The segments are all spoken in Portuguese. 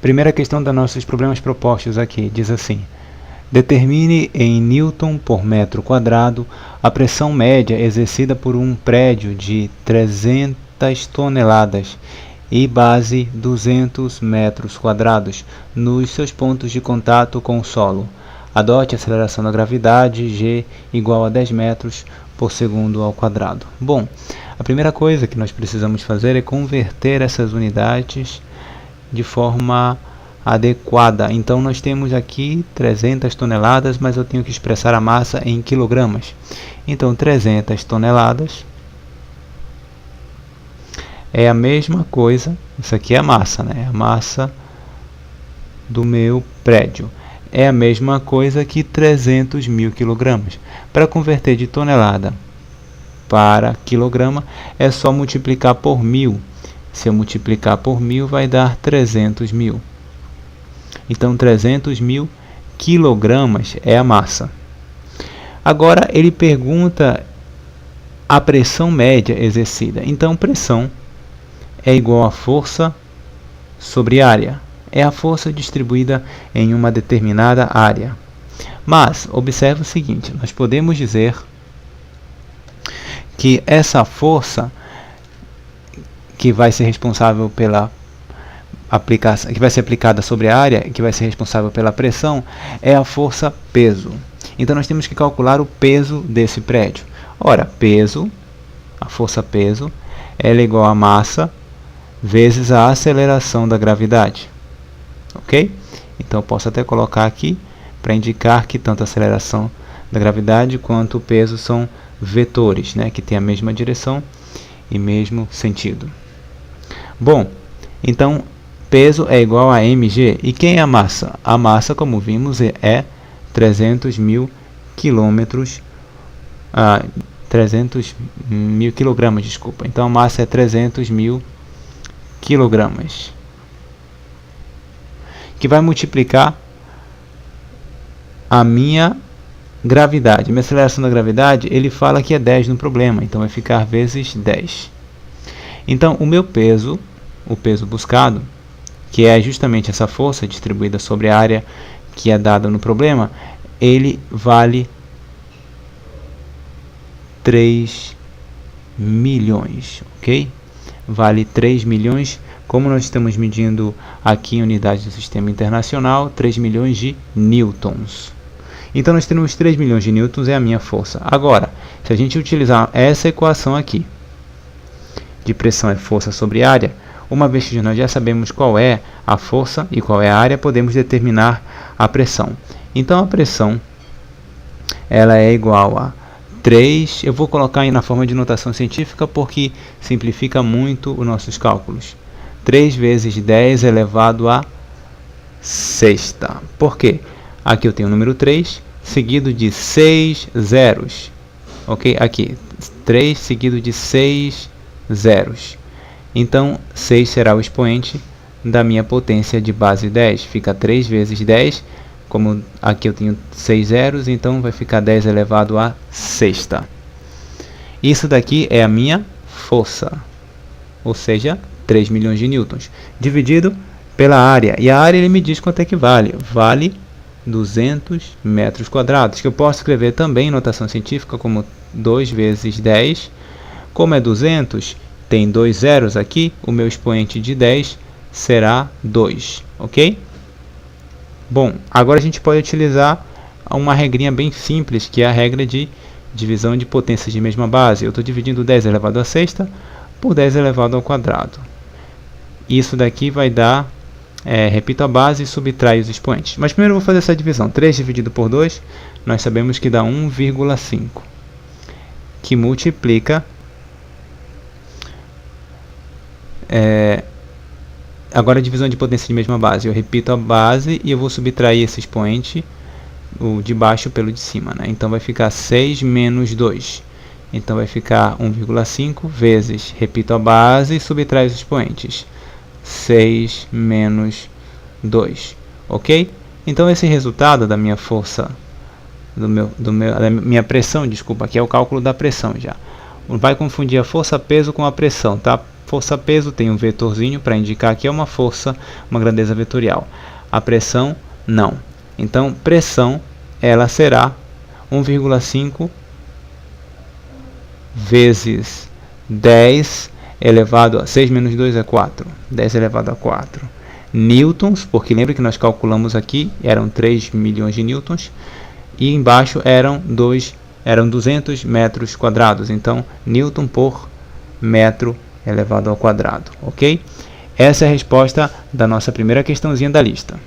Primeira questão dos nossos problemas propostos aqui, diz assim: determine em Newton por metro quadrado a pressão média exercida por um prédio de 300 toneladas e base 200 metros quadrados nos seus pontos de contato com o solo. Adote a aceleração da gravidade g igual a 10 metros por segundo ao quadrado. Bom, a primeira coisa que nós precisamos fazer é converter essas unidades de forma adequada. Então nós temos aqui 300 toneladas, mas eu tenho que expressar a massa em quilogramas. Então 300 toneladas é a mesma coisa, isso aqui é a massa, né? A massa do meu prédio. É a mesma coisa que 300 mil quilogramas. Para converter de tonelada para quilograma, é só multiplicar por 1000. Se eu multiplicar por 1000, vai dar 300 mil. Então, 300 mil quilogramas é a massa. Agora, ele pergunta a pressão média exercida. Então, pressão é igual a força sobre área. É a força distribuída em uma determinada área. Mas, observe o seguinte, nós podemos dizer que essa força que vai ser responsável pela aplicação, que vai ser aplicada sobre a área, que vai ser responsável pela pressão, é a força peso. Então nós temos que calcular o peso desse prédio. Ora, peso, a força peso, ela é igual a massa vezes a aceleração da gravidade. Ok? Então eu posso até colocar aqui para indicar que tanto a aceleração da gravidade quanto o peso são vetores, né, que têm a mesma direção e mesmo sentido. Bom, então peso é igual a mg. E quem é a massa? A massa, como vimos, é 300 mil quilômetros, 300 mil quilogramas, desculpa. Então a massa é 300 mil quilogramas, que vai multiplicar a minha gravidade. Minha aceleração da gravidade, ele fala que é 10 no problema, então vai ficar vezes 10. Então o meu peso, o peso buscado, que é justamente essa força distribuída sobre a área que é dada no problema, ele vale 3 milhões, ok? Vale 3 milhões, como nós estamos medindo aqui em unidades do sistema internacional, 3 milhões de newtons. Então nós temos 3 milhões de newtons, é a minha força. Agora, se a gente utilizar essa equação aqui, de pressão é força sobre área, uma vez que nós já sabemos qual é a força e qual é a área, podemos determinar a pressão. Então a pressão, ela é igual a 3, eu vou colocar aí na forma de notação científica porque simplifica muito os nossos cálculos. 3 vezes 10 elevado a sexta. Por quê? Aqui eu tenho o número 3, seguido de 6 zeros. Ok? Aqui, 3 seguido de 6 zeros. Então, 6 será o expoente da minha potência de base 10. Fica 3 vezes 10. Como aqui eu tenho 6 zeros, então vai ficar 10 elevado a sexta. Isso daqui é a minha força, ou seja, 3 milhões de newtons, dividido pela área. E a área ele me diz quanto é que vale. Vale 200 metros quadrados, que eu posso escrever também em notação científica como 2 vezes 10. Como é 200, tem 2 zeros aqui, o meu expoente de 10 será 2, ok? Bom, agora a gente pode utilizar uma regrinha bem simples, que é a regra de divisão de potências de mesma base. Eu estou dividindo 10 elevado a sexta por 10 elevado ao quadrado. Isso daqui vai dar, repito a base e subtrai os expoentes. Mas primeiro eu vou fazer essa divisão. 3 dividido por 2, nós sabemos que dá 1,5, que multiplica... Agora a divisão de potência de mesma base, eu repito a base e eu vou subtrair esse expoente, o de baixo pelo de cima, né? Então vai ficar 6 menos 2. Então vai ficar 1,5 vezes, repito a base e subtrai os expoentes, 6 menos 2, ok? Então esse resultado da minha força, da minha pressão, desculpa, aqui é o cálculo da pressão já. Vai confundir a força-peso com a pressão, tá? força-peso tem um vetorzinho para indicar que é uma força, uma grandeza vetorial. A pressão, não. Então, pressão, ela será 1,5 vezes 10 elevado a 6 menos 2 é 4. 10 elevado a 4 newtons, porque lembra que nós calculamos aqui, eram 3 milhões de newtons, e embaixo eram 200 metros quadrados. Então, newton por metro elevado ao quadrado, ok? Essa é a resposta da nossa primeira questãozinha da lista.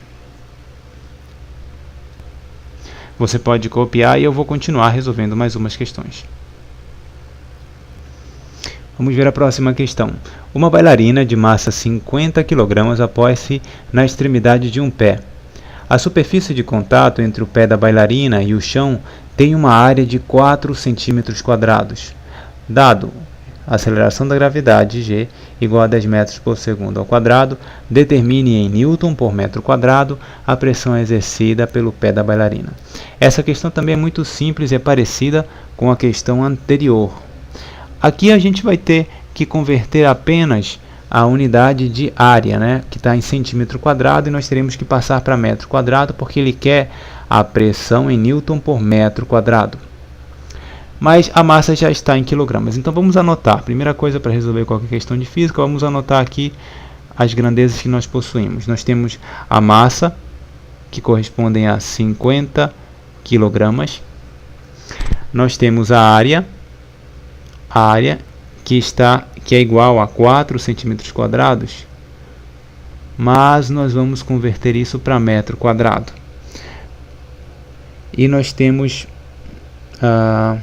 Você pode copiar e eu vou continuar resolvendo mais umas questões. Vamos ver a próxima questão. Uma bailarina de massa 50 kg apoia-se na extremidade de um pé. A superfície de contato entre o pé da bailarina e o chão tem uma área de 4 cm². Dado a aceleração da gravidade G igual a 10 metros por segundo ao quadrado, determine em newton por metro quadrado a pressão exercida pelo pé da bailarina. Essa questão também é muito simples e é parecida com a questão anterior. Aqui a gente vai ter que converter apenas a unidade de área, né, que está em centímetro quadrado, e nós teremos que passar para metro quadrado, porque ele quer a pressão em newton por metro quadrado. Mas a massa já está em quilogramas. Então vamos anotar. Primeira coisa para resolver qualquer questão de física, vamos anotar aqui as grandezas que nós possuímos. Nós temos a massa, que correspondem a 50 kg. Nós temos a área que é igual a 4 cm², mas nós vamos converter isso para metro quadrado. E nós temos a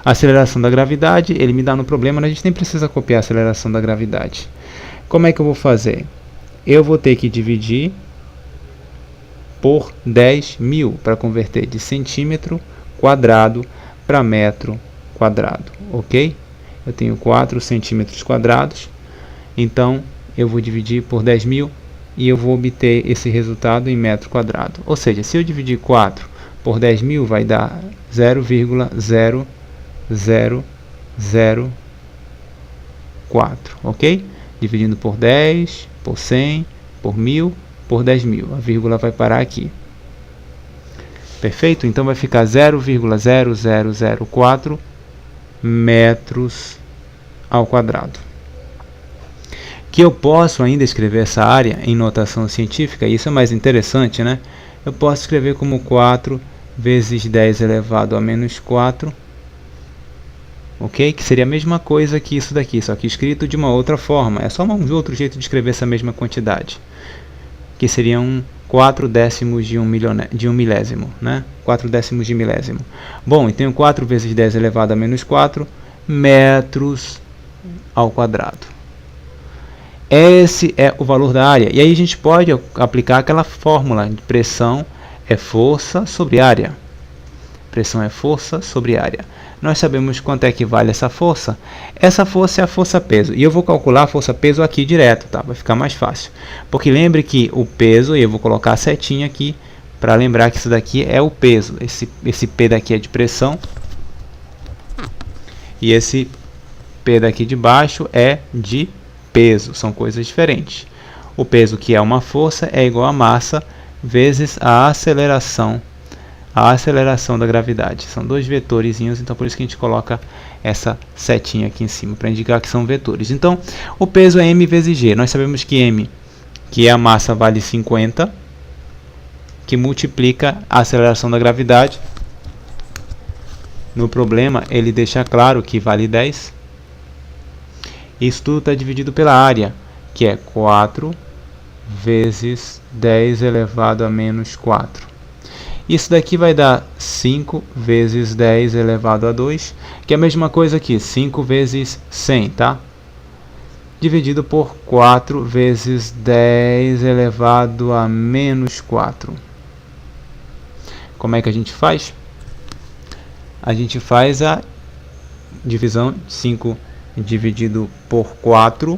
aceleração da gravidade. Ele me dá no problema, mas a gente nem precisa copiar a aceleração da gravidade. Como é que eu vou fazer? Eu vou ter que dividir por 10.000 para converter de centímetro quadrado para metro quadrado, ok? Eu tenho 4 cm², então eu vou dividir por 10.000 e eu vou obter esse resultado em metro quadrado. Ou seja, se eu dividir 4 por 10.000 vai dar 0,0004, ok? Dividindo por 10, por 100, por 1000, por 10.000. A vírgula vai parar aqui. Perfeito? Então vai ficar 0,0004 metros ao quadrado. Que eu posso ainda escrever essa área em notação científica, isso é mais interessante, né? Eu posso escrever como 4 vezes 10 elevado a menos 4, ok? Que seria a mesma coisa que isso daqui, só que escrito de uma outra forma. É só um outro jeito de escrever essa mesma quantidade, que seriam 4 décimos de um milésimo, né? 4 décimos de milésimo. Bom, eu tenho 4 vezes 10 elevado a menos 4 metros ao quadrado. Esse é o valor da área. E aí a gente pode aplicar aquela fórmula de pressão é força sobre área. Pressão é força sobre área. Nós sabemos quanto é que vale essa força. Essa força é a força-peso. E eu vou calcular a força-peso aqui direto, tá? Vai ficar mais fácil. Porque lembre que o peso, e eu vou colocar a setinha aqui, para lembrar que isso daqui é o peso. Esse P daqui é de pressão. E esse P daqui de baixo é de peso. São coisas diferentes. O peso, que é uma força, é igual a massa vezes a aceleração da gravidade. São dois vetorzinhos, então por isso que a gente coloca essa setinha aqui em cima, para indicar que são vetores. Então, o peso é m vezes g. Nós sabemos que m, que é a massa, vale 50, que multiplica a aceleração da gravidade. No problema, ele deixa claro que vale 10. Isso tudo está dividido pela área, que é 4 vezes 10 elevado a menos 4. Isso daqui vai dar 5 vezes 10 elevado a 2, que é a mesma coisa aqui, 5 vezes 100, tá? Dividido por 4 vezes 10 elevado a menos 4. Como é que a gente faz? A gente faz a divisão, 5 dividido por 4.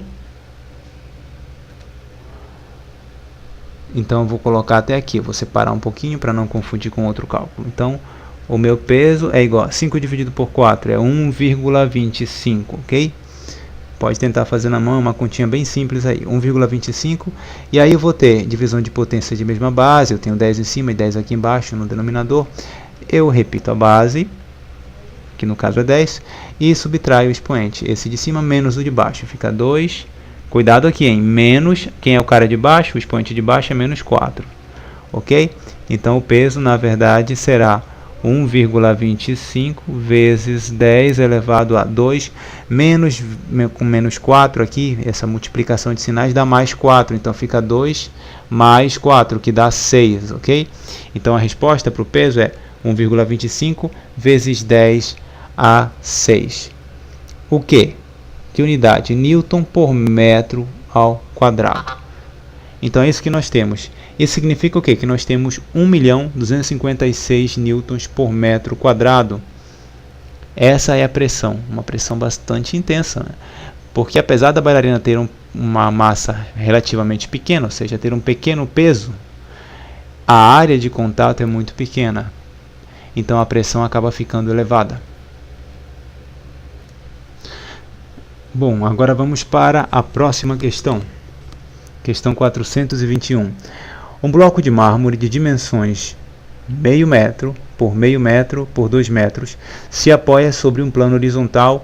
Então eu vou colocar até aqui, vou separar um pouquinho para não confundir com outro cálculo. Então o meu peso é igual a 5 dividido por 4 é 1,25, ok? pode tentar fazer na mão, uma continha bem simples aí, 1,25, e aí eu vou ter divisão de potência de mesma base, eu tenho 10 em cima e 10 aqui embaixo no denominador, eu repito a base, que no caso é 10, e subtraio o expoente, esse de cima menos o de baixo, fica 2, cuidado aqui, hein? Menos, quem é o cara de baixo, o expoente de baixo é menos 4, ok? Então o peso, na verdade, será 1,25 vezes 10 elevado a 2, com menos 4 aqui, essa multiplicação de sinais dá mais 4, então fica 2 mais 4, que dá 6, ok? Então a resposta para o peso é 1,25 vezes 10 a 6. O que? Que unidade? Newton por metro ao quadrado. Então é isso que nós temos. Isso significa o quê? Que nós temos 1.256 newtons por metro quadrado. Essa é a pressão, uma pressão bastante intensa, né? Porque apesar da bailarina ter uma massa relativamente pequena, ou seja, ter um pequeno peso, a área de contato é muito pequena. Então a pressão acaba ficando elevada. Bom, agora vamos para a próxima questão. Questão 421. Um bloco de mármore de dimensões meio metro por 2 metros se apoia sobre um plano horizontal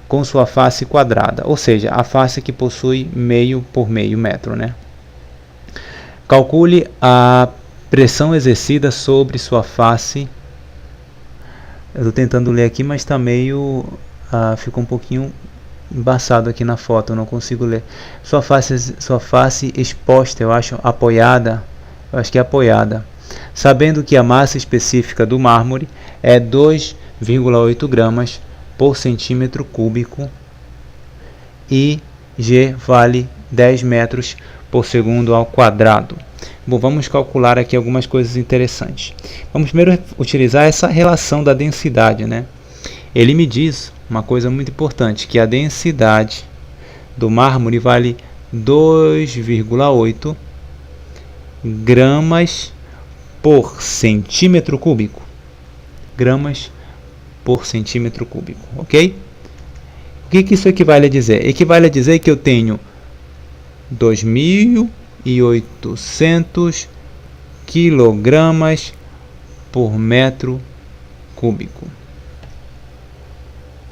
com sua face quadrada, ou seja, a face que possui meio por meio metro, né? Calcule a pressão exercida sobre sua face. Eu estou tentando ler aqui, mas está meio... ficou um pouquinho embaçado aqui na foto, eu não consigo ler. Sua face exposta, eu acho, apoiada. Eu acho que é apoiada. Sabendo que a massa específica do mármore é 2,8 gramas por centímetro cúbico e G vale 10 metros por segundo ao quadrado. Bom, vamos calcular aqui algumas coisas interessantes. Vamos primeiro utilizar essa relação da densidade, né? Ele me diz uma coisa muito importante, que a densidade do mármore vale 2,8 gramas por centímetro cúbico. Gramas por centímetro cúbico, ok? O que isso equivale a dizer? Equivale a dizer que eu tenho 2.800 quilogramas por metro cúbico.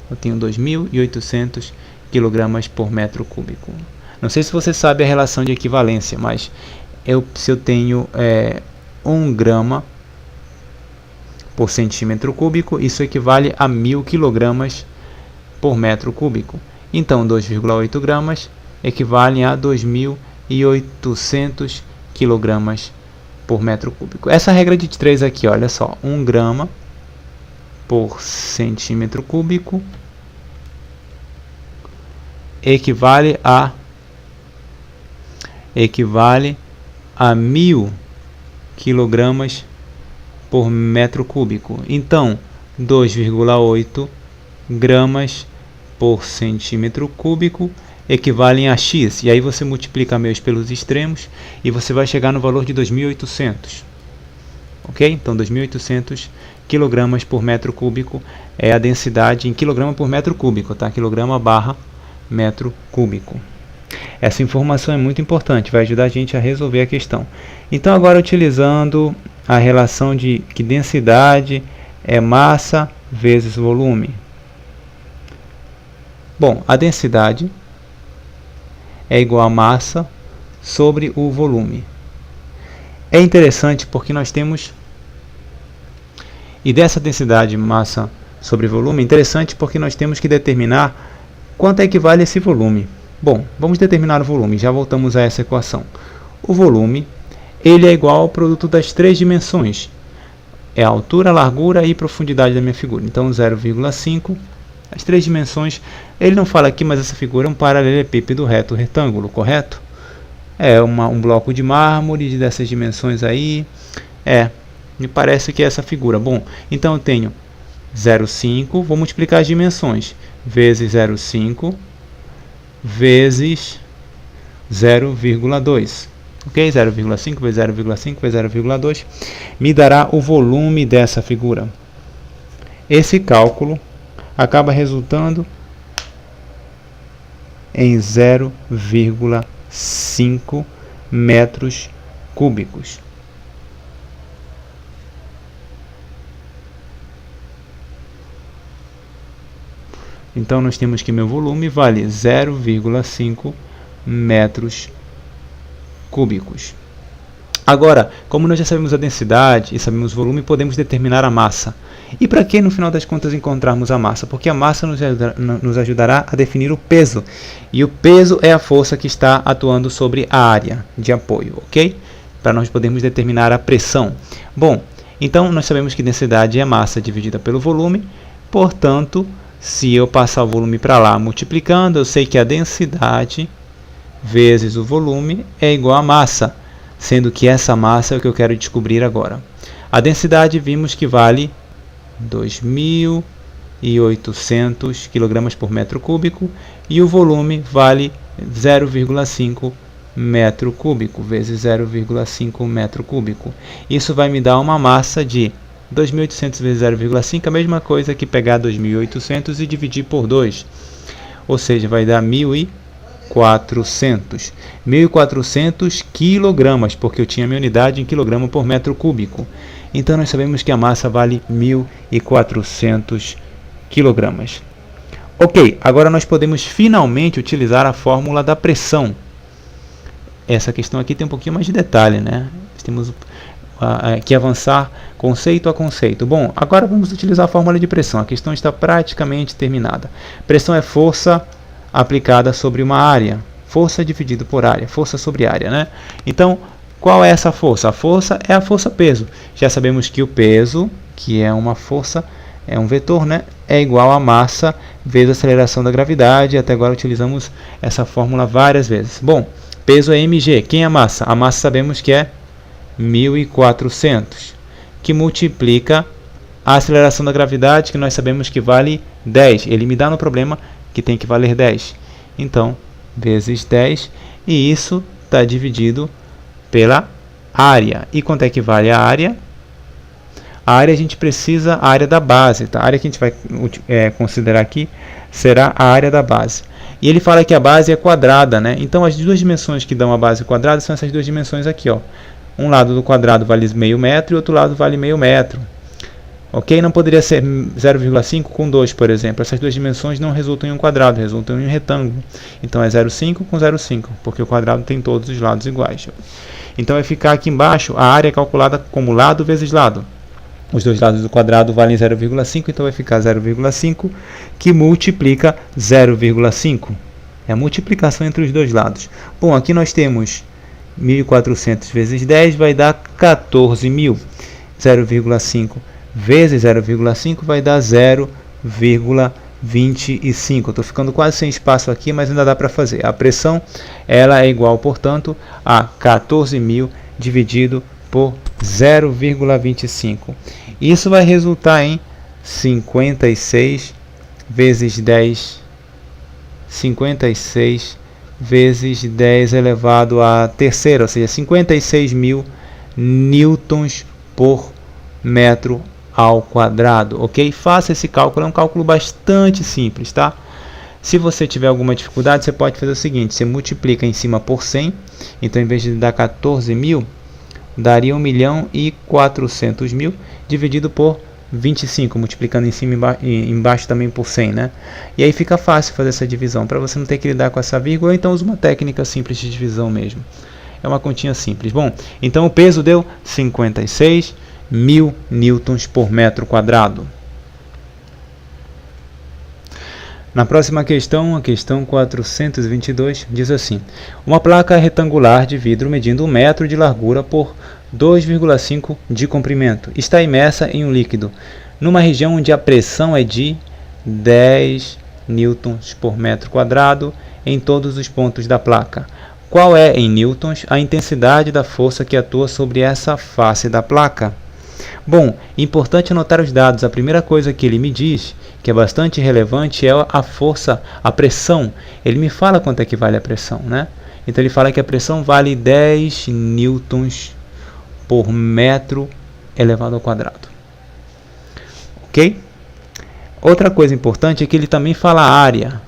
Eu tenho 2.800 kg por metro cúbico. Não sei se você sabe a relação de equivalência, mas se eu tenho 1 grama por centímetro cúbico, isso equivale a 1.000 kg por metro cúbico. Então, 2,8 gramas equivalem a 2.800 kg por metro cúbico. Essa regra de 3 aqui, olha só, 1 grama por centímetro cúbico equivale a 1.000 kg por metro cúbico. Então, 2,8 gramas por centímetro cúbico equivalem a X. E aí você multiplica meus pelos extremos e você vai chegar no valor de 2.800. Ok? Então, 2.800 kg por metro cúbico é a densidade em quilograma por metro cúbico, tá? Quilograma barra metro cúbico. Essa informação é muito importante, vai ajudar a gente a resolver a questão. Então, agora utilizando a relação de que densidade é massa vezes volume. Bom, a densidade é igual a massa sobre o volume. É interessante porque nós temos... E dessa densidade, massa sobre volume, é interessante porque nós temos que determinar quanto equivale esse volume. Bom, vamos determinar o volume, já voltamos a essa equação. O volume, ele é igual ao produto das 3 dimensões. É a altura, a largura e profundidade da minha figura. Então, 0,5, as 3 dimensões. Ele não fala aqui, mas essa figura é um paralelepípedo reto retângulo, correto? É um bloco de mármore dessas dimensões aí. Me parece que é essa figura. Bom, então eu tenho 0,5, vou multiplicar as dimensões, vezes 0,5, vezes 0,2. Ok? 0,5 vezes 0,5 vezes 0,2 me dará o volume dessa figura. Esse cálculo acaba resultando em 0,5 metros cúbicos. Então, nós temos que meu volume vale 0,5 metros cúbicos. Agora, como nós já sabemos a densidade e sabemos o volume, podemos determinar a massa. E para que, no final das contas, encontrarmos a massa? Porque a massa nos ajudará a definir o peso. E o peso é a força que está atuando sobre a área de apoio, ok? Para nós podermos determinar a pressão. Bom, então nós sabemos que densidade é massa dividida pelo volume, portanto, se eu passar o volume para lá multiplicando, eu sei que a densidade vezes o volume é igual a massa, sendo que essa massa é o que eu quero descobrir agora. A densidade vimos que vale 2.800 kg por metro cúbico e o volume vale 0,5 metro cúbico vezes 0,5 metro cúbico. Isso vai me dar uma massa de 2.800 vezes 0,5, a mesma coisa que pegar 2.800 e dividir por 2, ou seja, vai dar 1.400 quilogramas, porque eu tinha minha unidade em quilograma por metro cúbico. Então nós sabemos que a massa vale 1.400 quilogramas. Ok, agora nós podemos finalmente utilizar a fórmula da pressão. Essa questão aqui tem um pouquinho mais de detalhe, né? Temos que avançar conceito a conceito. Bom, agora vamos utilizar a fórmula de pressão. A questão está praticamente terminada. Pressão é força aplicada sobre uma área. Força dividido por área. Força sobre área, né? Então, qual é essa força? A força é a força-peso. Já sabemos que o peso, que é uma força, é um vetor, né? É igual a massa vezes a aceleração da gravidade. Até agora utilizamos essa fórmula várias vezes. Bom, peso é mg. Quem é a massa? A massa sabemos que é 1.400, que multiplica a aceleração da gravidade, que nós sabemos que vale 10. Ele me dá no problema que tem que valer 10. Então, vezes 10, e isso está dividido pela área. E quanto é que vale a área? A área a gente precisa, a área da base, tá? A área que a gente vai considerar aqui será a área da base. E ele fala que a base é quadrada, né? Então, as duas dimensões que dão a base quadrada são essas duas dimensões aqui, ó. Um lado do quadrado vale meio metro e o outro lado vale meio metro. Ok? Não poderia ser 0,5 com 2, por exemplo. Essas duas dimensões não resultam em um quadrado, resultam em um retângulo. Então é 0,5 com 0,5, porque o quadrado tem todos os lados iguais. Então vai ficar aqui embaixo a área calculada como lado vezes lado. Os dois lados do quadrado valem 0,5, então vai ficar 0,5 que multiplica 0,5. É a multiplicação entre os dois lados. Bom, aqui nós temos 1.400 vezes 10 vai dar 14.000. 0,5 vezes 0,5 vai dar 0,25. Estou ficando quase sem espaço aqui, mas ainda dá para fazer. A pressão ela é igual, portanto, a 14.000 dividido por 0,25. Isso vai resultar em 56 vezes 10. 56 vezes 10 elevado à terceira, ou seja, 56.000 newtons por metro ao quadrado, ok? Faça esse cálculo, é um cálculo bastante simples, tá? Se você tiver alguma dificuldade, você pode fazer o seguinte, você multiplica em cima por 100, então em vez de dar 14.000, daria 1.400.000 dividido por 25, multiplicando em cima e embaixo também por 100, né? E aí fica fácil fazer essa divisão, para você não ter que lidar com essa vírgula, ou então usa uma técnica simples de divisão mesmo. É uma continha simples. Bom, então o peso deu 56.000 newtons por metro quadrado. Na próxima questão, a questão 422, diz assim: uma placa retangular de vidro medindo 1 metro de largura por 2,5 de comprimento está imersa em um líquido, numa região onde a pressão é de 10 newtons por metro quadrado em todos os pontos da placa. Qual é, em newtons, a intensidade da força que atua sobre essa face da placa? Bom, importante anotar os dados. A primeira coisa que ele me diz, que é bastante relevante, é a força, a pressão. Ele me fala quanto é que vale a pressão, né? Então ele fala que a pressão vale 10 newtons por metro elevado ao quadrado. Ok? Outra coisa importante é que ele também fala a área.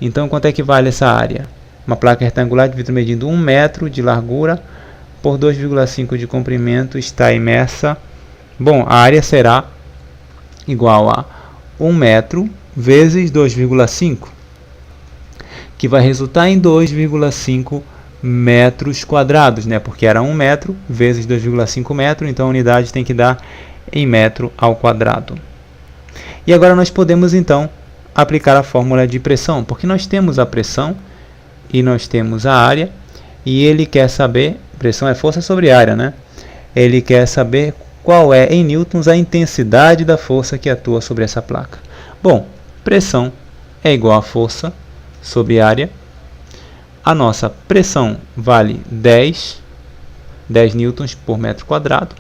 Então, quanto é que vale essa área? Uma placa retangular de vidro medindo 1 metro de largura por 2,5 de comprimento está imersa. Bom, a área será igual a 1 metro vezes 2,5, que vai resultar em 2,5 metros quadrados, né? Porque era 1 metro vezes 2,5 metros, então a unidade tem que dar em metro ao quadrado. E agora nós podemos então aplicar a fórmula de pressão, porque nós temos a pressão e nós temos a área, e ele quer saber, pressão é força sobre área, né? Ele quer saber qual é em newtons a intensidade da força que atua sobre essa placa. Bom, pressão é igual a força sobre área. A nossa pressão vale 10 newtons por metro quadrado.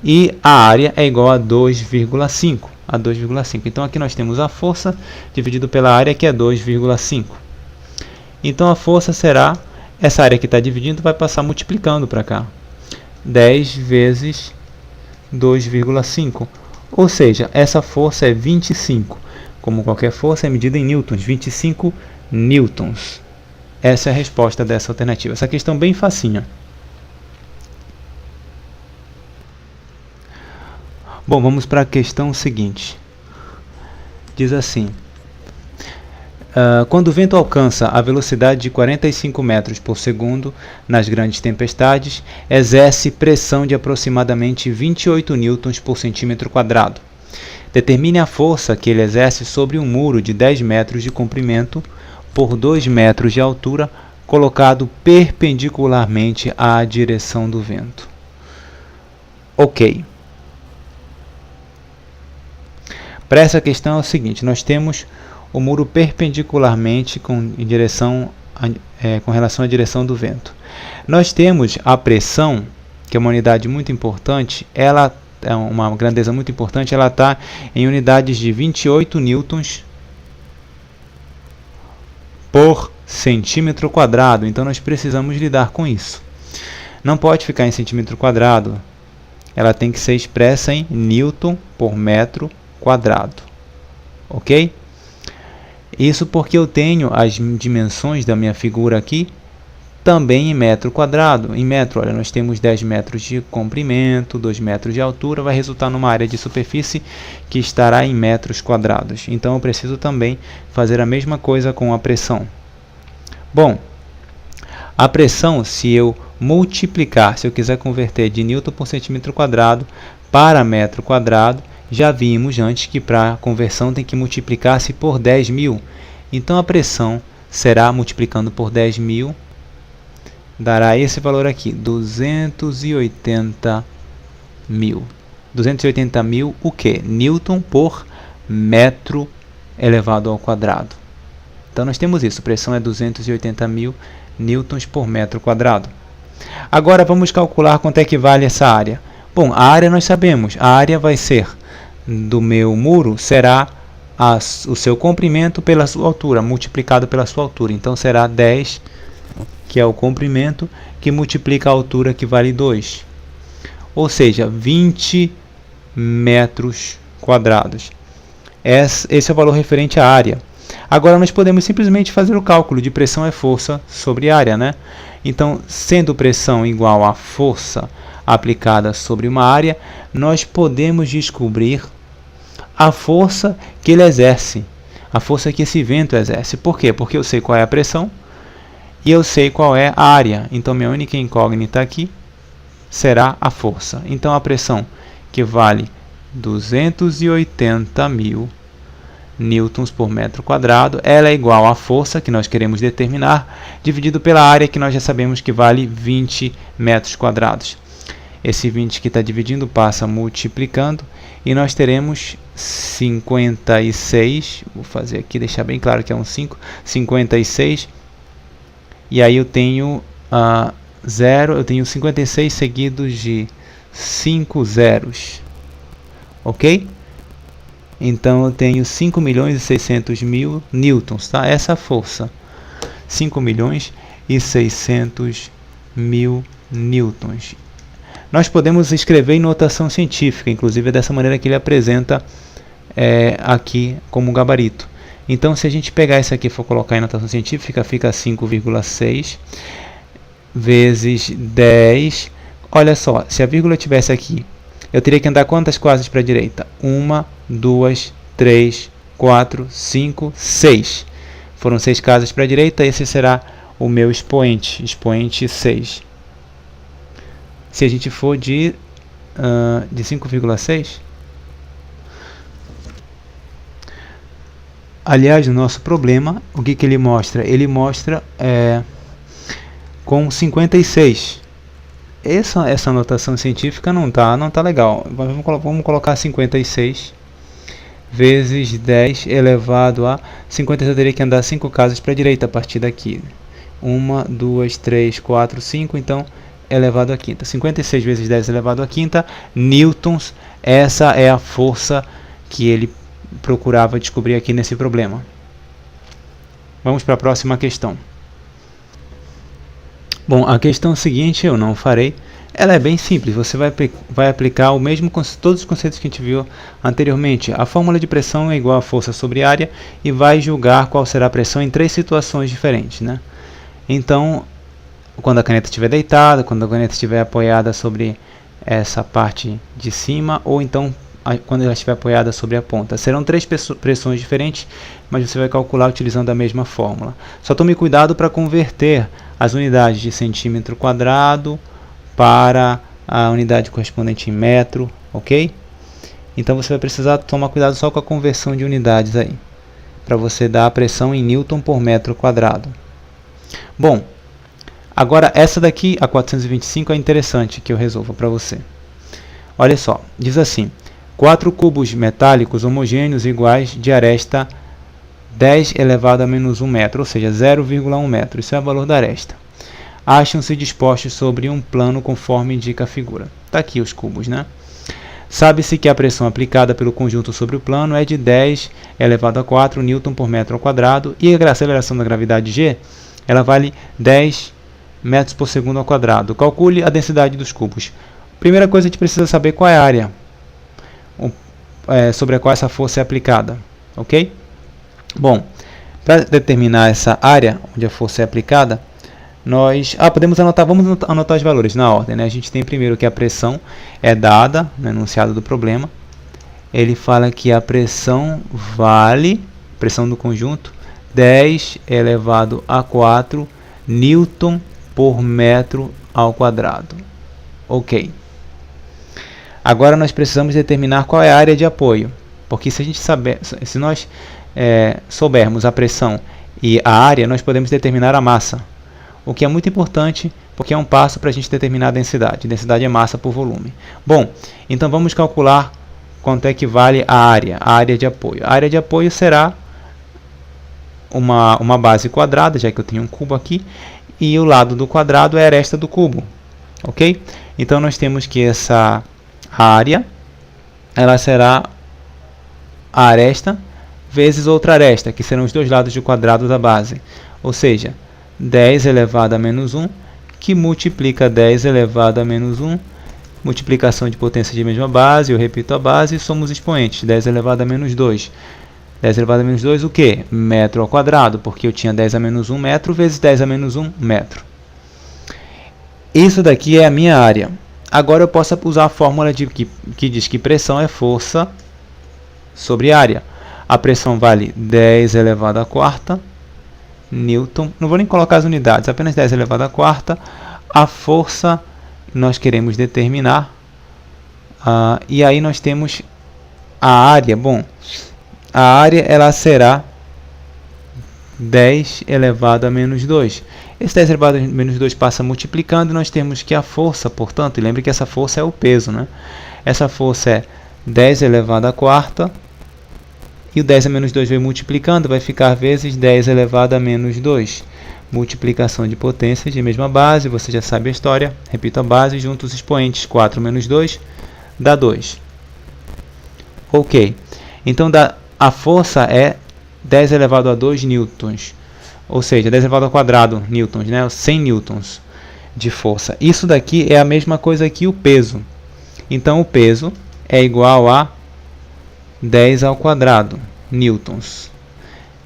E a área é igual a 2,5. Então aqui nós temos a força dividido pela área, que é 2,5. Então a força será, essa área que está dividindo vai passar multiplicando para cá. 10 vezes 2,5. Ou seja, essa força é 25. Como qualquer força é medida em newtons, 25 newtons. Essa é a resposta dessa alternativa. Essa questão bem facinha. Bom, vamos para a questão seguinte. Diz assim: quando o vento alcança a velocidade de 45 metros por segundo nas grandes tempestades, exerce pressão de aproximadamente 28 newtons por centímetro quadrado. Determine a força que ele exerce sobre um muro de 10 metros de comprimento por 2 metros de altura, colocado perpendicularmente à direção do vento. Ok. Para essa questão é o seguinte: nós temos o muro perpendicularmente com relação à direção do vento. Nós temos a pressão, que é uma unidade muito importante, ela é uma grandeza muito importante, ela está em unidades de 28 newtons por centímetro quadrado, então nós precisamos lidar com isso. Não pode ficar em centímetro quadrado, ela tem que ser expressa em newton por metro quadrado, ok? Isso porque eu tenho as dimensões da minha figura aqui também em metro quadrado. Em metro, olha, nós temos 10 metros de comprimento, 2 metros de altura, vai resultar numa área de superfície que estará em metros quadrados. Então eu preciso também fazer a mesma coisa com a pressão. Bom, a pressão, se eu multiplicar, se eu quiser converter de newton por centímetro quadrado para metro quadrado, já vimos antes que para a conversão tem que multiplicar-se por 10.000. Então a pressão será, multiplicando por 10.000, dará esse valor aqui, 280.000. 280.000 o quê? Newton por metro elevado ao quadrado. Então nós temos isso, pressão é 280.000 newtons por metro quadrado. Agora vamos calcular quanto é que vale essa área. Bom, a área nós sabemos, a área vai ser do meu muro, será o seu comprimento pela sua altura, multiplicado pela sua altura. Então será 10, que é o comprimento, que multiplica a altura, que vale 2. Ou seja, 20 metros quadrados. Esse é o valor referente à área. Agora nós podemos simplesmente fazer o cálculo de pressão é força sobre área, né? Então, sendo pressão igual a força aplicada sobre uma área, nós podemos descobrir a força que ele exerce, a força que esse vento exerce. Por quê? Porque eu sei qual é a pressão e eu sei qual é a área. Então, minha única incógnita aqui será a força. Então, a pressão, que vale 280.000 newtons por metro quadrado, ela é igual à força que nós queremos determinar, dividido pela área, que nós já sabemos que vale 20 metros quadrados. Esse 20 que está dividindo passa multiplicando, e nós teremos 56, vou fazer aqui, deixar bem claro que é um 5, 56, e aí eu tenho 0, eu tenho 56 seguidos de 5 zeros, ok? Então eu tenho 5.600.000 newtons, tá? Essa força, 5.600.000 newtons. Nós podemos escrever em notação científica, inclusive é dessa maneira que ele apresenta aqui como gabarito. Então, se a gente pegar isso aqui e for colocar em notação científica, fica 5,6 vezes 10. Olha só, se a vírgula tivesse aqui, eu teria que andar quantas casas para a direita? 1, 2, 3, 4, 5, 6. Foram 6 casas para a direita, esse será o meu expoente, expoente 6. Se a gente for de 5,6, aliás, o nosso problema, o que ele mostra? Ele mostra com 56. Essa notação científica não tá legal. Vamos colocar 56 vezes 10 elevado a 56. Eu teria que andar 5 casas para a direita a partir daqui. 1, 2, 3, 4, 5. Então, elevado à quinta. 56 vezes 10 elevado à quinta newtons. Essa é a força que ele procurava descobrir aqui nesse problema. Vamos para a próxima questão. Bom, a questão seguinte eu não farei. Ela é bem simples. Você vai aplicar todos os conceitos que a gente viu anteriormente. A fórmula de pressão é igual a força sobre área e vai julgar qual será a pressão em 3 situações diferentes, né? Então, quando a caneta estiver deitada, quando a caneta estiver apoiada sobre essa parte de cima, ou então quando ela estiver apoiada sobre a ponta. Serão 3 pressões diferentes, mas você vai calcular utilizando a mesma fórmula. Só tome cuidado para converter as unidades de centímetro quadrado para a unidade correspondente em metro, ok? Então você vai precisar tomar cuidado só com a conversão de unidades aí, para você dar a pressão em newton por metro quadrado. Bom, agora essa daqui, a 425, é interessante que eu resolva para você. Olha só, diz assim: 4 cubos metálicos homogêneos iguais de aresta 10 elevado a menos 1 metro, ou seja, 0,1 metro. Isso é o valor da aresta. Acham-se dispostos sobre um plano conforme indica a figura. Está aqui os cubos, né? Sabe-se que a pressão aplicada pelo conjunto sobre o plano é de 10 elevado a 4 newton por metro ao quadrado e a aceleração da gravidade G, ela vale 10 metros por segundo ao quadrado. Calcule a densidade dos cubos. Primeira coisa, a gente precisa saber qual é a área sobre a qual essa força é aplicada, ok? Bom, para determinar essa área onde a força é aplicada, nós vamos anotar os valores na ordem, né? A gente tem primeiro que a pressão é dada no enunciado do problema. Ele fala que a pressão vale, pressão do conjunto, 10 elevado a 4 newton por metro ao quadrado. Ok. Agora nós precisamos determinar qual é a área de apoio, porque se nós soubermos a pressão e a área, nós podemos determinar a massa, o que é muito importante, porque é um passo para a gente determinar a densidade. Densidade é massa por volume. Bom, então vamos calcular quanto é que vale a área de apoio. A área de apoio será uma base quadrada, já que eu tenho um cubo aqui, e o lado do quadrado é a aresta do cubo, ok? Então nós temos que essa área, ela será a aresta vezes outra aresta, que serão os dois lados do quadrado da base, ou seja, 10 elevado a menos 1, que multiplica 10 elevado a menos 1, multiplicação de potência de mesma base, eu repito a base, e somos expoentes, 10 elevado a menos 2. 10 elevado a menos 2, o que? Metro ao quadrado, porque eu tinha 10 a menos 1 metro vezes 10 a menos 1 metro. Isso daqui é a minha área. Agora eu posso usar a fórmula que diz que pressão é força sobre área. A pressão vale 10 elevado a quarta newton. Não vou nem colocar as unidades, apenas 10 elevado a quarta. A força nós queremos determinar. E aí nós temos a área. Bom, a área ela será 10 elevado a menos 2. Esse 10 elevado a menos 2 passa multiplicando e nós temos que a força, portanto, e lembre que essa força é o peso, né? Essa força é 10 elevado a quarta, e o 10 a menos 2 vai multiplicando, vai ficar vezes 10 elevado a menos 2. Multiplicação de potências de mesma base, você já sabe a história, repito a base, junto os expoentes, 4 menos 2, dá 2. Ok, então a força é 10 elevado a 2 newtons. Ou seja, 10 elevado ao quadrado newtons, né? 100 newtons de força. Isso daqui é a mesma coisa que o peso. Então, o peso é igual a 10 ao quadrado newtons.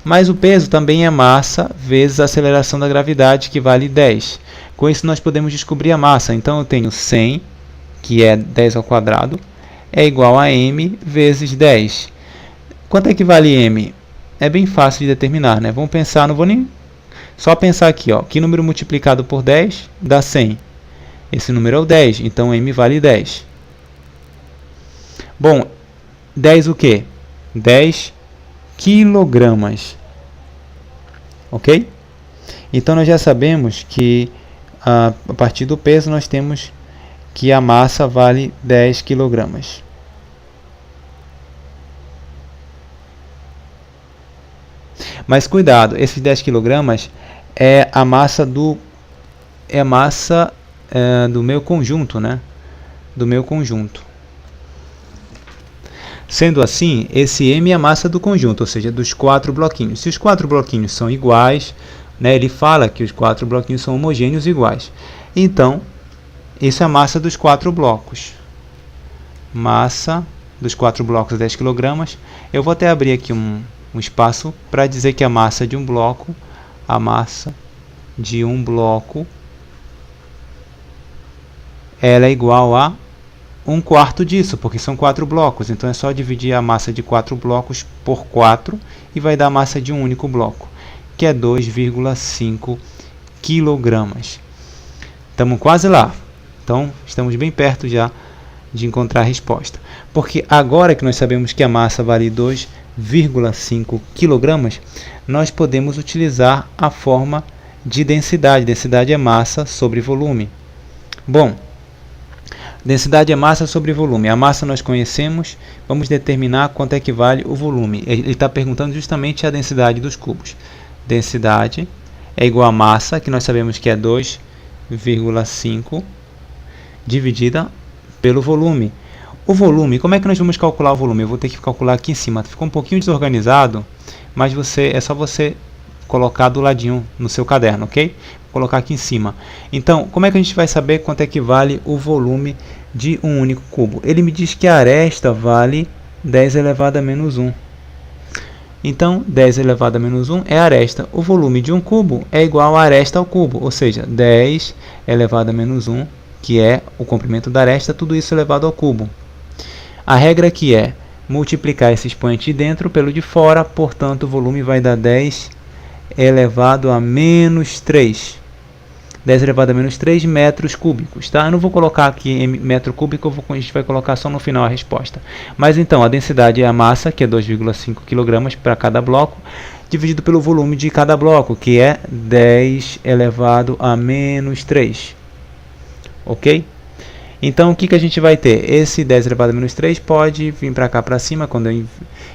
Mas o peso também é massa vezes a aceleração da gravidade, que vale 10. Com isso nós podemos descobrir a massa. Então eu tenho 100, que é 10 ao quadrado, é igual a m vezes 10. Quanto é que vale m? É bem fácil de determinar, né? Vamos pensar, não vou nem... Só pensar aqui, ó, que número multiplicado por 10 dá 100. Esse número é o 10, então m vale 10. Bom, 10 o quê? 10 quilogramas. Ok? Então nós já sabemos que a partir do peso nós temos que a massa vale 10 quilogramas. Mas cuidado, esses 10 quilogramas é a massa do meu conjunto, né? Do meu conjunto. Sendo assim, esse m é a massa do conjunto, ou seja, dos 4 bloquinhos. Se os 4 bloquinhos são iguais, né, ele fala que os 4 bloquinhos são homogêneos e iguais. Então, isso é a massa dos 4 blocos. Massa dos 4 blocos é 10 kg. Eu vou até abrir aqui um espaço para dizer que a massa de um bloco, ela é igual a 1/4 disso, porque são 4 blocos. Então é só dividir a massa de 4 blocos por 4 e vai dar a massa de um único bloco, que é 2,5 kg. Estamos quase lá. Então estamos bem perto já de encontrar a resposta. Porque agora que nós sabemos que a massa vale 2,5 kg, nós podemos utilizar a forma de densidade. Densidade é massa sobre volume. Bom, densidade é massa sobre volume. A massa nós conhecemos, vamos determinar quanto é que vale o volume. Ele está perguntando justamente a densidade dos cubos. Densidade é igual a massa, que nós sabemos que é 2,5, dividida pelo volume. O volume, como é que nós vamos calcular o volume? Eu vou ter que calcular aqui em cima. Ficou um pouquinho desorganizado, mas é só você colocar do ladinho no seu caderno, ok? Vou colocar aqui em cima. Então, como é que a gente vai saber quanto é que vale o volume de um único cubo? Ele me diz que a aresta vale 10 elevado a menos 1. Então, 10 elevado a menos 1 é a aresta. O volume de um cubo é igual a aresta ao cubo, ou seja, 10 elevado a menos 1, que é o comprimento da aresta, tudo isso elevado ao cubo. A regra aqui é multiplicar esse expoente de dentro pelo de fora, portanto o volume vai dar 10 elevado a menos 3. 10 elevado a menos 3 metros cúbicos, tá? Eu não vou colocar aqui em metro cúbico, a gente vai colocar só no final a resposta. Mas então, a densidade é a massa, que é 2,5 kg para cada bloco, dividido pelo volume de cada bloco, que é 10 elevado a menos 3. Ok? Então, o que a gente vai ter? Esse 10 elevado a menos 3 pode vir para cá para cima, quando eu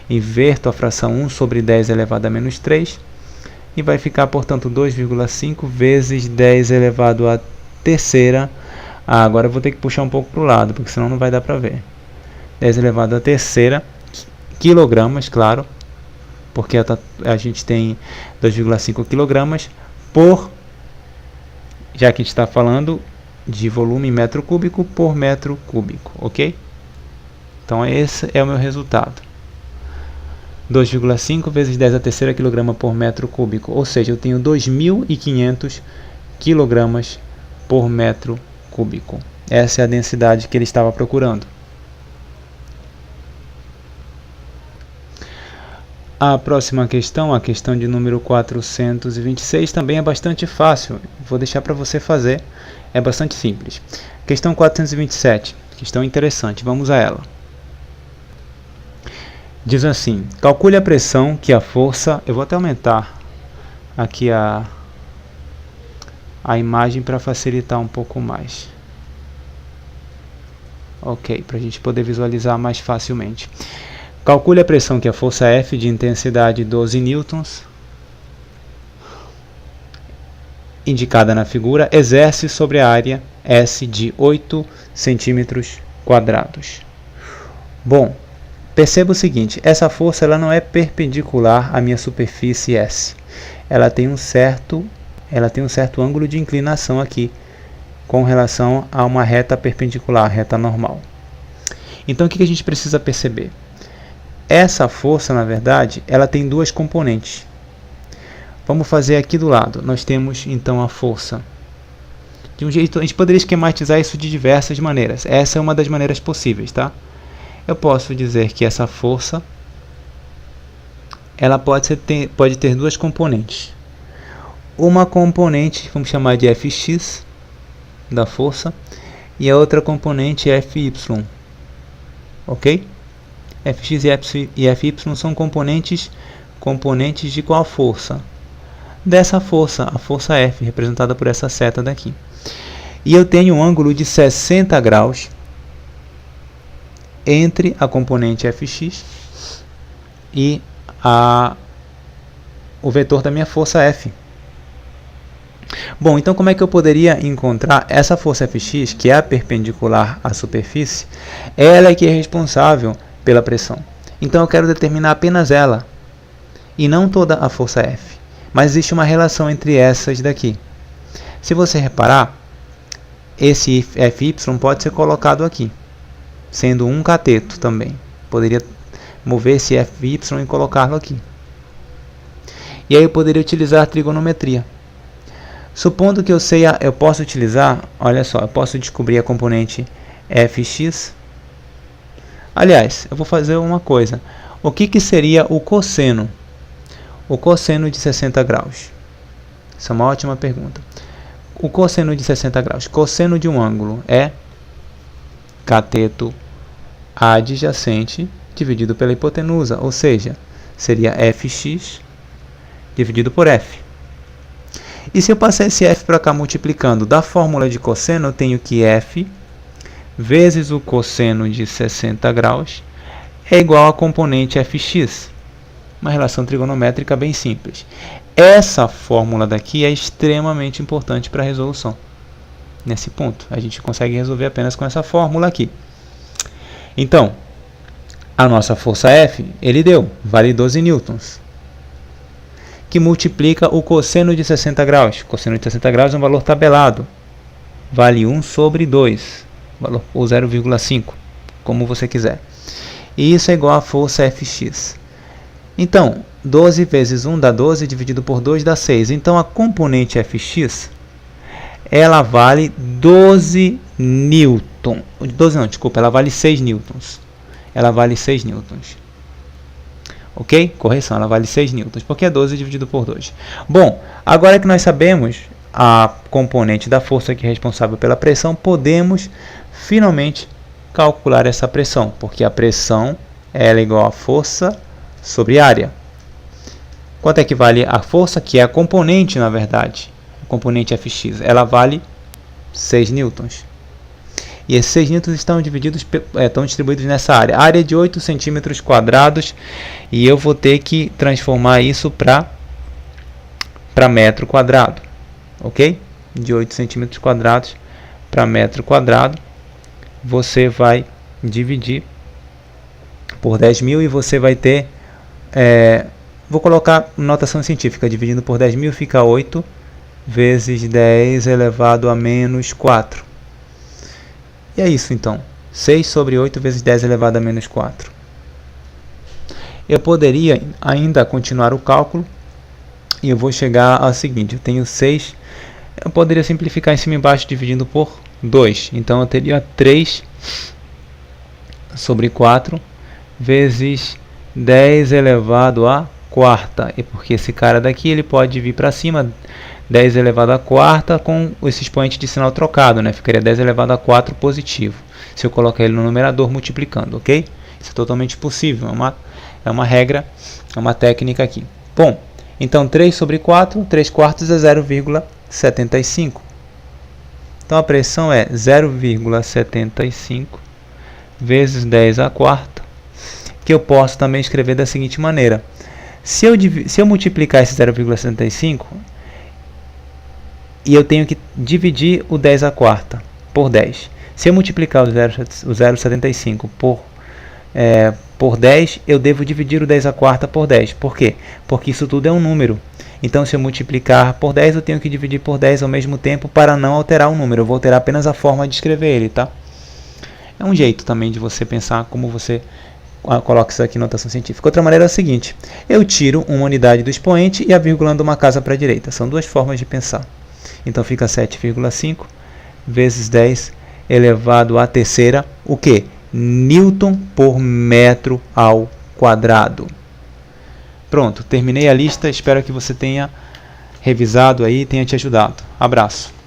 inverto a fração 1 sobre 10 elevado a menos 3. E vai ficar, portanto, 2,5 vezes 10 elevado a terceira. Agora eu vou ter que puxar um pouco para o lado, porque senão não vai dar para ver. 10 elevado a terceira, quilogramas, claro, porque a gente tem 2,5 quilogramas por, já que a gente está falando de volume em metro cúbico por metro cúbico, ok? Então esse é o meu resultado. 2,5 vezes 10 a terceira quilograma por metro cúbico, ou seja, eu tenho 2.500 quilogramas por metro cúbico. Essa é a densidade que ele estava procurando. A próxima questão, a questão de número 426, também é bastante fácil. Vou deixar para você fazer, é bastante simples. Questão 427, questão interessante, vamos a ela. Diz assim, calcule a pressão que a força... Eu vou até aumentar aqui a imagem para facilitar um pouco mais. Ok, para a gente poder visualizar mais facilmente. Calcule a pressão que a força F de intensidade 12 newtons, indicada na figura, exerce sobre a área S de 8 centímetros quadrados. Bom, perceba o seguinte, essa força ela não é perpendicular à minha superfície S. Ela tem um certo ângulo de inclinação aqui, com relação a uma reta perpendicular, reta normal. Então o que a gente precisa perceber? Essa força, na verdade, ela tem duas componentes. Vamos fazer aqui do lado. Nós temos então a força. De um jeito, a gente poderia esquematizar isso de diversas maneiras. Essa é uma das maneiras possíveis, tá? Eu posso dizer que essa força, ela pode ter duas componentes. Uma componente, vamos chamar de Fx, da força, e a outra componente Fy. Ok? Fx e Fy são componentes de qual força? Dessa força, a força F, representada por essa seta daqui. E eu tenho um ângulo de 60 graus entre a componente Fx e o vetor da minha força F. Bom, então como é que eu poderia encontrar essa força Fx, que é a perpendicular à superfície? Ela é que é responsável pela pressão. Então eu quero determinar apenas ela, e não toda a força F. Mas existe uma relação entre essas daqui. Se você reparar, esse Fy pode ser colocado aqui, sendo um cateto também. Poderia mover esse Fy e colocá-lo aqui. E aí eu poderia utilizar a trigonometria. Supondo que eu posso utilizar, olha só, eu posso descobrir a componente Fx. Aliás, eu vou fazer uma coisa. O que seria o cosseno? O cosseno de 60 graus. Isso é uma ótima pergunta. O cosseno de 60 graus. Cosseno de um ângulo é cateto adjacente dividido pela hipotenusa, ou seja, seria Fx dividido por F. E se eu passar esse F para cá multiplicando da fórmula de cosseno, eu tenho que F vezes o cosseno de 60 graus é igual a componente Fx. Uma relação trigonométrica bem simples. Essa fórmula daqui é extremamente importante para a resolução. Nesse ponto, a gente consegue resolver apenas com essa fórmula aqui. Então, a nossa força F, vale 12 newtons, que multiplica o cosseno de 60 graus. O cosseno de 60 graus é um valor tabelado. Vale 1 sobre 2, ou 0,5, como você quiser. E isso é igual a força Fx. Então, 12 vezes 1 dá 12, dividido por 2 dá 6. Então, a componente Fx, ela vale 12 newton. 12 não, desculpa, ela vale 6 newtons. Ela vale 6 newtons. Ok? Correção, ela vale 6 newtons, porque é 12 dividido por 2. Bom, agora que nós sabemos a componente da força que é responsável pela pressão, podemos finalmente calcular essa pressão, porque a pressão ela é igual a força sobre área. Quanto é que vale a força, que é a componente, na verdade, a componente Fx? Ela vale 6 newtons. E esses 6 newtons estão distribuídos nessa área. A área é de 8 centímetros quadrados, e eu vou ter que transformar isso para metro quadrado. Ok? De 8 centímetros quadrados para metro quadrado, você vai dividir por 10.000 e você vai ter... vou colocar notação científica. Dividindo por 10.000 fica 8 vezes 10 elevado a menos 4. E é isso então. 6 sobre 8 vezes 10 elevado a menos 4. Eu poderia ainda continuar o cálculo. E eu vou chegar ao seguinte. Eu tenho 6. Eu poderia simplificar em cima e embaixo dividindo por 2. Então eu teria 3 sobre 4 vezes 10 elevado a quarta. E porque esse cara daqui ele pode vir para cima, 10 elevado a quarta com esse expoente de sinal trocado, né? Ficaria 10 elevado a 4 positivo, se eu colocar ele no numerador multiplicando, ok? Isso é totalmente possível, é uma regra, é uma técnica aqui. Bom, então 3 sobre 4, 3 quartos é 0,75. Então a pressão é 0,75 vezes 10 a quarta, que eu posso também escrever da seguinte maneira. Se eu multiplicar esse 0,75, e eu tenho que dividir o 10 a quarta por 10. Se eu multiplicar o 0,75 por 10, eu devo dividir o 10 a quarta por 10. Por quê? Porque isso tudo é um número. Então, se eu multiplicar por 10, eu tenho que dividir por 10 ao mesmo tempo para não alterar o número. Eu vou alterar apenas a forma de escrever ele, tá? É um jeito também de você pensar como você coloque isso aqui em notação científica. Outra maneira é a seguinte: eu tiro uma unidade do expoente e a vírgula ando uma casa para a direita. São duas formas de pensar. Então fica 7,5 vezes 10 elevado à terceira, o que? Newton por metro ao quadrado. Pronto, terminei a lista. Espero que você tenha revisado aí e tenha te ajudado. Abraço.